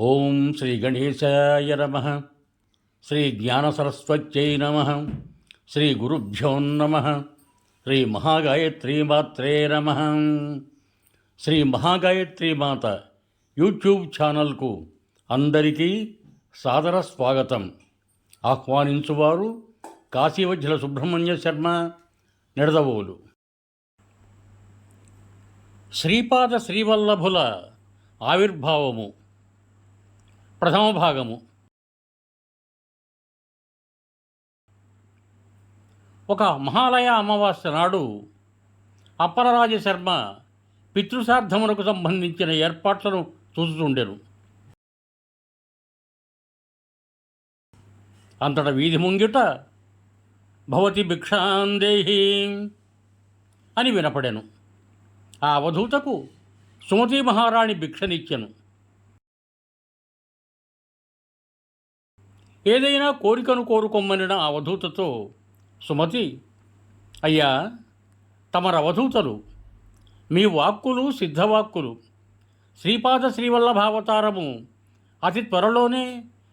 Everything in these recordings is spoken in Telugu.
ఓం శ్రీ గణేశాయ నమః. శ్రీ జ్ఞానసరస్వత్యై నమః. శ్రీ గురుభ్యో నమః. శ్రీ మహాగాయత్రీమాత్రే నమః. శ్రీ మహాగాయత్రీమాత యూట్యూబ్ ఛానల్కు అందరికీ సాదర స్వాగతం. ఆహ్వానించువారు కాశీవజ్జల సుబ్రహ్మణ్య శర్మ, నిడదవోలు. శ్రీపాద శ్రీవల్లభుల ఆవిర్భావము ప్రథమ భాగము. ఒక మహాలయ అమావాస్య నాడు అప్పలరాజశర్మ పితృశ్రాద్ధమునకు సంబంధించిన ఏర్పాట్లను చూస్తుండెను. అంతట వీధి ముంగిట భవతి భిక్షాందేహి అని వినపడెను. ఆ అవధూతకు సుమతీ మహారాణి భిక్షనిచ్చెను. ఏదైనా కోరికను కోరుకొమ్మనిన ఆ అవధూతతో సుమతి, అయ్యా, తమరు అవధూతలు, మీ వాక్కులు సిద్ధవాక్కులు. శ్రీపాద శ్రీవల్లభావతారము అతి త్వరలోనే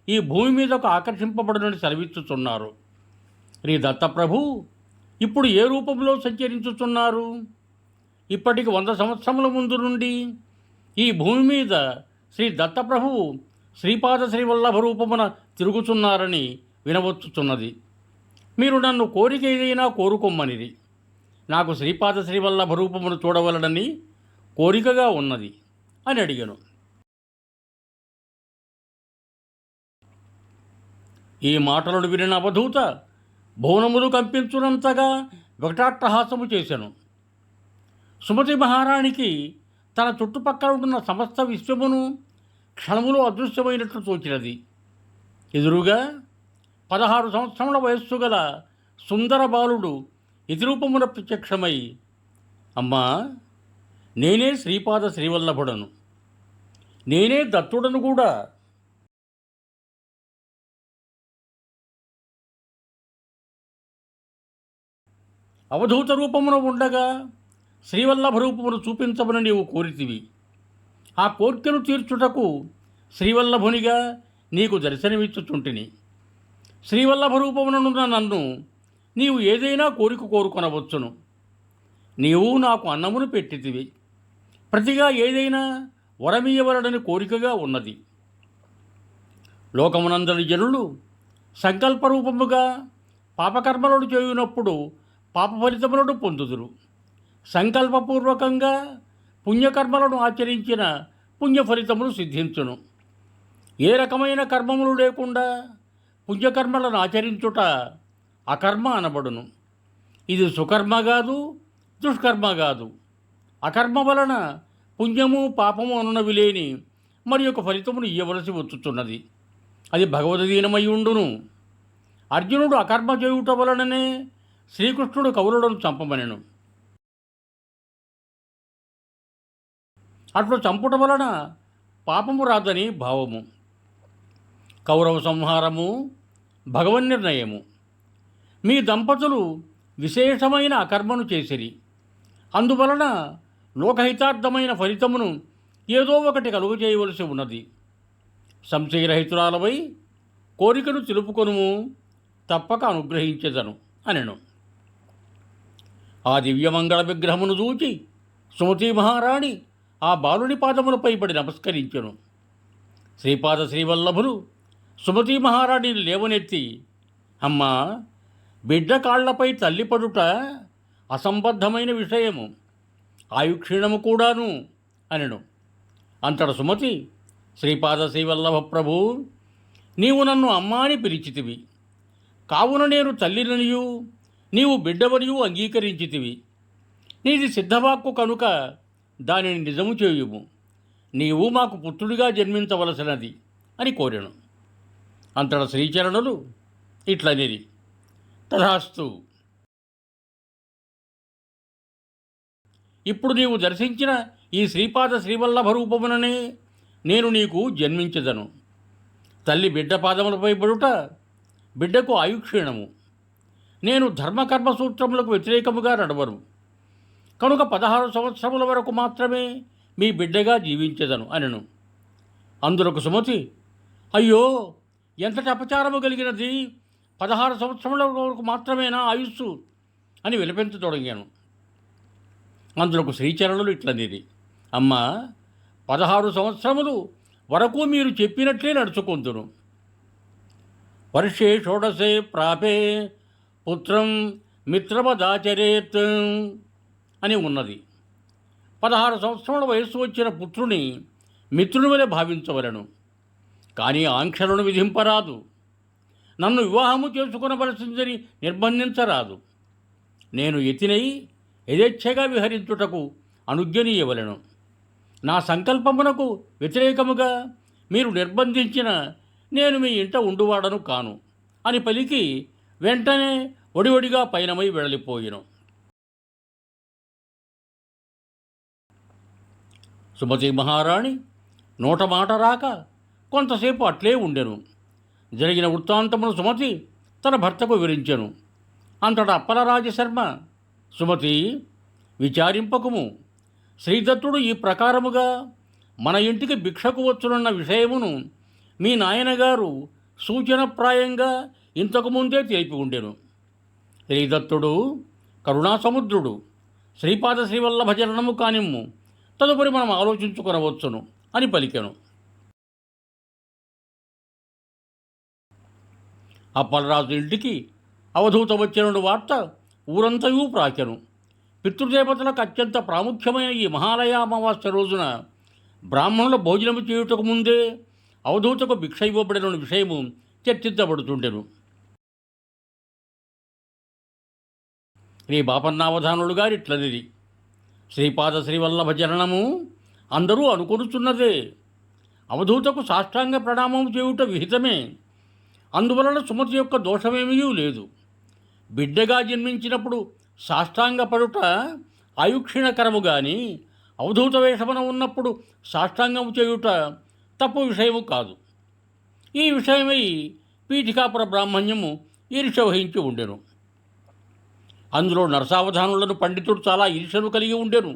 ఈ భూమి మీదకు ఆకర్షింపబడునని సెలవిచ్చుచున్నారు. శ్రీ దత్తప్రభు ఇప్పుడు ఏ రూపంలో సంచరించుచున్నారు? ఇప్పటికి 100 సంవత్సరముల ముందు నుండి ఈ భూమి మీద శ్రీ దత్తప్రభువు శ్రీపాద శ్రీవల్లభ రూపమున తిరుగుచున్నారని వినవచ్చుచున్నది. మీరు నన్ను కోరిక ఏదైనా కోరుకొమ్మనిది. నాకు శ్రీపాద శ్రీవల్లభ రూపమును చూడవలనని కోరికగా ఉన్నది అని అడిగాను. ఈ మాటలను వినిన అవధూత భువనములు కంపించునంతగా వికటాట్టహాసము చేశాను. సుమతి మహారాణికి తన చుట్టుపక్కల ఉన్న సమస్త విశ్వమును క్షణములో అదృశ్యమైనట్లు తోచినది. ఎదురుగా 16 సంవత్సరముల వయస్సు గల సుందర బాలుడు ఎదురూపమున ప్రత్యక్షమై, అమ్మా, నేనే శ్రీపాద శ్రీవల్లభుడను, నేనే దత్తుడను కూడా. అవధూత రూపమున ఉండగా శ్రీవల్లభ రూపమును చూపించమని నీవు కోరితివి. ఆ కోర్కెను తీర్చుటకు శ్రీవల్లభునిగా నీకు దర్శనమిచ్చుచుంటిని. శ్రీవల్లభ రూపముననున్న నన్ను నీవు ఏదైనా కోరిక కోరుకొనవచ్చును. నీవు నాకు అన్నమును పెట్టితివి. ప్రతిగా ఏదైనా వరమీయవలడని కోరికగా ఉన్నది. లోకమునందరి జనులు సంకల్పరూపముగా పాపకర్మలను చేయునప్పుడు పాప ఫలితములను పొందుదురు. సంకల్పపూర్వకంగా పుణ్యకర్మలను ఆచరించిన పుణ్యఫలితములు సిద్ధించును. ఏ రకమైన కర్మములు లేకుండా పుణ్యకర్మలను ఆచరించుట అకర్మ అనబడును. ఇది సుకర్మ కాదు, దుష్కర్మ కాదు. అకర్మ వలన పుణ్యము పాపము అనునవి లేని మరి ఒక ఫలితమును ఇయ్యవలసి వచ్చుచున్నది. అది భగవదీనమై ఉండును. అర్జునుడు అకర్మ చేయుట వలననే శ్రీకృష్ణుడు కౌరవులను చంపమనెను. అట్లు చంపుట వలన పాపము రాదని భావము. కౌరవ సంహారము భగవన్నిర్ణయము. మీ దంపతులు విశేషమైన అకర్మను చేసిరి. అందువలన లోకహితార్థమైన ఫలితమును ఏదో ఒకటి కలుగు చేయవలసి ఉన్నది. సంశయరహితురాలవై కోరికను తెలుపుకొనుము, తప్పక అనుగ్రహించెదను అనెను. ఆ దివ్యమంగళ విగ్రహమును చూచి సుమతీ మహారాణి ఆ బాలుని పాదములపై పడి నమస్కరించెను. శ్రీపాద శ్రీవల్లభులు సుమతీ మహారాణిని లేవనెత్తి, అమ్మా, బిడ్డ కాళ్లపై తల్లిపడుట అసంబద్ధమైన విషయము, ఆయుక్షీణము కూడాను అనెను. అంతట సుమతి, శ్రీపాద శ్రీవల్లభ ప్రభు, నీవు నన్ను అమ్మా అని పిలిచితివి. కావున నేను తల్లిననియు నీవు బిడ్డవనియు అంగీకరించితివి. నీది సిద్ధవాక్కు కనుక దానిని నిజము చేయుము. నీవు మాకు పుత్రుడిగా జన్మించవలసినది అని కోరెను. అంతట శ్రీచరణులు ఇట్లనిరి, తథాస్తు. ఇప్పుడు నీవు దర్శించిన ఈ శ్రీపాద శ్రీవల్లభ రూపముననే నేను నీకు జన్మించదను. తల్లి బిడ్డ పాదములపై పడుట బిడ్డకు ఆయుక్షీణము. నేను ధర్మకర్మ సూత్రములకు వ్యతిరేకముగా నడవను కనుక 16 సంవత్సరముల వరకు మాత్రమే మీ బిడ్డగా జీవించెదను అనెను. అందులకు సుమతి, అయ్యో, ఎంతటి అపచారము కలిగినది! 16 సంవత్సరముల వరకు మాత్రమేనా ఆయుస్సు అని విలపించతొడగాను. అందులకు శ్రీచరణులు ఇట్లనేది, అమ్మా, 16 సంవత్సరములు వరకు మీరు చెప్పినట్లే నడుచుకుందును. వర్షే షోడశే ప్రాపే పుత్రం మిత్రమదాచరేత్ అని ఉన్నది. 16 సంవత్సరముల వయస్సు వచ్చిన పుత్రుని మిత్రుని వలె భావించవలను, కానీ ఆంక్షలను విధింపరాదు. నన్ను వివాహము చేసుకునవలసిందని నిర్బంధించరాదు. నేను యతినై యథేచ్ఛగా విహరించుటకు అనుజ్ఞనీయవలను. నా సంకల్పమునకు వ్యతిరేకముగా మీరు నిర్బంధించిన నేను మీ ఇంట ఉండువాడను కాను అని పలికి వెంటనే ఒడివడిగా పయనమై వెడలిపోయెను. సుమతి మహారాణి నోట మాట రాక కొంతసేపు అట్లే ఉండెను. జరిగిన వృత్తాంతమును సుమతి తన భర్తకు వివరించెను. అంతటా అప్పలరాజశర్మ, సుమతి, విచారింపకుము. శ్రీదత్తుడు ఈ ప్రకారముగా మన ఇంటికి భిక్షకు వచ్చునన్న విషయమును మీ నాయనగారు సూచనప్రాయంగా ఇంతకుముందే తెలిపి ఉండెను. శ్రీదత్తుడు కరుణాసముద్రుడు. శ్రీపాద శ్రీవల్లభ చరణము కానిమ్ము, తదుపరి మనం ఆలోచించుకొనవచ్చును అని పలికెను. అప్పలరాజు ఇంటికి అవధూత వచ్చిన వార్త ఊరంతయూ ప్రాకెను. పితృదేవతలకు అత్యంత ప్రాముఖ్యమైన ఈ మహాలయ అమావాస్య రోజున బ్రాహ్మణుల భోజనము చేయుటకు ముందే అవధూతకు భిక్ష ఇవ్వబడిన విషయము చర్చించబడుతుండెను. శ్రీ బాపన్నావధానులు గారి ఇట్లనిది, శ్రీపాద శ్రీవల్లభ చరణము అందరూ అనుకొనుచున్నదే. అవధూతకు సాష్టాంగ ప్రణామం చేయుట విహితమే. అందువలన సుమతి యొక్క దోషమేమీ లేదు. బిడ్డగా జన్మించినప్పుడు సాష్టాంగపడుట ఆయుక్షీణకరము గాని అవధూత వేషమున ఉన్నప్పుడు సాష్టాంగము చేయుట తప్పు విషయము కాదు. ఈ విషయమై పీఠికాపుర బ్రాహ్మణ్యము ఈర్ష్య వహించి ఉండెను. అందులో నరసావధానులను పండితుడు చాలా ఈర్ష్యను కలిగి ఉండెను.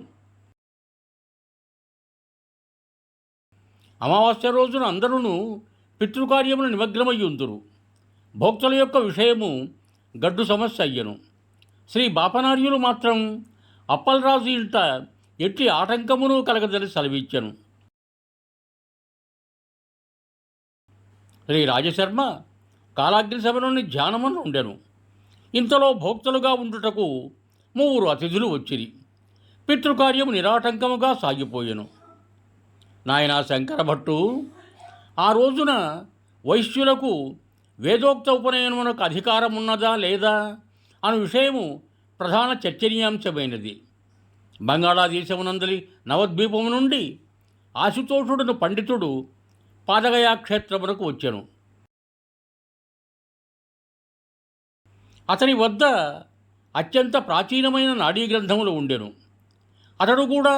అమావాస్య రోజున అందరూ పితృకార్యములు నిమగ్నమయ్యుందురు. భోక్తల యొక్క విషయము గడ్డు సమస్య అయ్యను. శ్రీ బాపనార్యులు మాత్రం అప్పలరాజు ఇంట ఎట్టి ఆటంకమును కలగదని సెలవిచ్చెను. శ్రీ రాజశర్మ కాలాగ్ని సభలోని ధ్యానమును ఉండెను. ఇంతలో భోక్తలుగా ఉండుటకు 3 అతిథులు వచ్చిరి. పితృకార్యము నిరాటంకముగా సాగిపోయెను. నాయనా శంకర భట్టు, ఆ రోజున వైశ్యులకు వేదోక్త ఉపనయనమునకు అధికారం ఉన్నదా లేదా అను విషయము ప్రధాన చర్చనీయాంశమైనది. బంగాళాదేశమునందలి నవద్వీపము నుండి ఆశుతోషుడను పండితుడు పాదగయా క్షేత్రమునకు వచ్చెను. అతని వద్ద అత్యంత ప్రాచీనమైన నాడీ గ్రంథములు ఉండెను. అతడు కూడా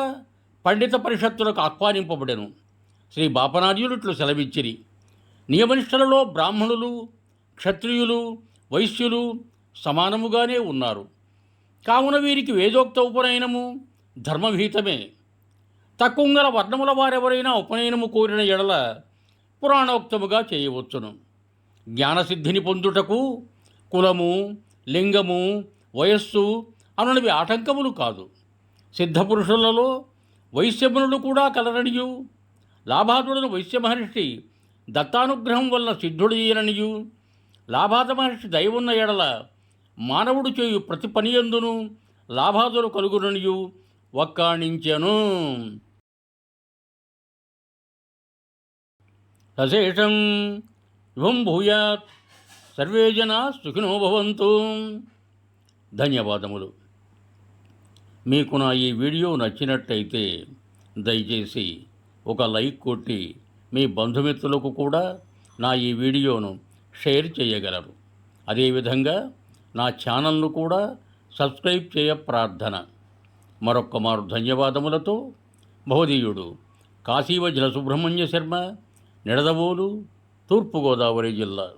పండిత పరిషత్తులకు ఆహ్వానింపబడెను. శ్రీ బాపనార్యులు ఇట్లు సెలవిచ్చిరి, నియమనిష్టలలో బ్రాహ్మణులు, క్షత్రియులు, వైశ్యులు సమానముగానే ఉన్నారు. కావున వీరికి వేదోక్త ఉపనయనము ధర్మవిహితమే. తక్కువ వర్ణముల వారెవరైనా ఉపనయనము కోరిన ఎడల పురాణోక్తముగా చేయవచ్చును. జ్ఞానసిద్ధిని పొందుటకు కులము, లింగము, వయస్సు అనునవి ఆటంకములు కాదు. సిద్ధపురుషులలో వైశ్యమునులు కూడా కలరనియు, లాభాదుడను వైశ్య మహర్షి దత్తానుగ్రహం వలన సిద్ధుడయ్యననియు, లాభాద మహర్షి దయవున్న ఎడల మానవుడు చేయు ప్రతి పనియందును లాభాదులు కలుగుననియు వక్కాణించెను. సశేషం శుభం భూయాత్. సర్వే జనా సుఖినో భవంతు. ధన్యవాదములు. మీకు నా ఈ వీడియో నచ్చినట్టయితే దయచేసి ఒక లైక్ కొట్టి మీ బంధుమిత్రులకు కూడా నా ఈ వీడియోను షేర్ చేయగలరు. అదేవిధంగా నా ఛానల్ను కూడా సబ్స్క్రైబ్ చేయ ప్రార్థన. మరొక్క మారు ధన్యవాదములతో భవదీయుడు కాశీవజ్ర సుబ్రహ్మణ్య శర్మ, నిడదవోలు, తూర్పుగోదావరి జిల్లా.